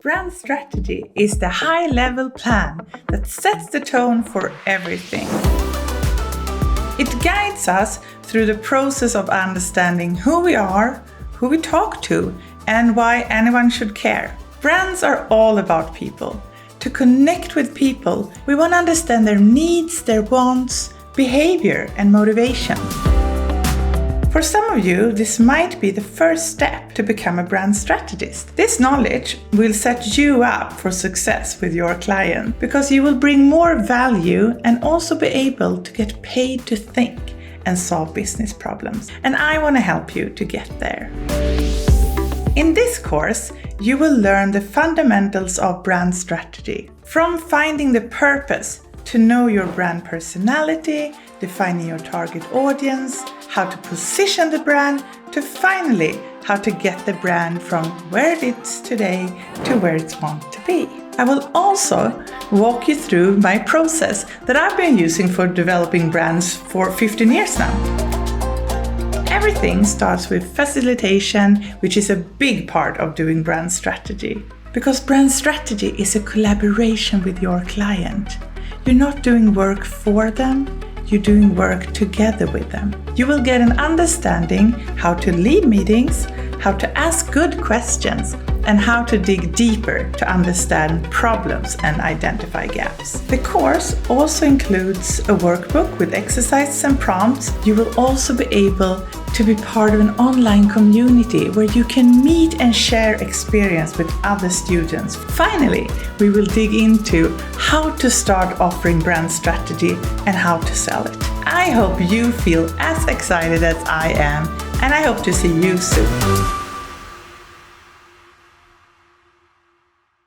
Brand strategy is the high-level plan that sets the tone for everything. It guides us through the process of understanding who we are, who we talk to, and why anyone should care. Brands are all about people. To connect with people, we want to understand their needs, their wants, behavior, and motivation. For some of you, this might be the first step to become a brand strategist. This knowledge will set you up for success with your client because you will bring more value and also be able to get paid to think and solve business problems. And I want to help you to get there. In this course, you will learn the fundamentals of brand strategy, from finding the purpose to know your brand personality, defining your target audience, how to position the brand, to finally how to get the brand from where it is today to where it's want to be. I will also walk you through my process that I've been using for developing brands for 15 years now. Everything starts with facilitation, which is a big part of doing brand strategy. Because brand strategy is a collaboration with your client. You're not doing work for them, you're doing work together with them. You will get an understanding how to lead meetings, how to ask good questions, and how to dig deeper to understand problems and identify gaps. The course also includes a workbook with exercises and prompts. You will also be able to be part of an online community where you can meet and share experience with other students. Finally, we will dig into how to start offering brand strategy and how to sell it. I hope you feel as excited as I am, and I hope to see you soon.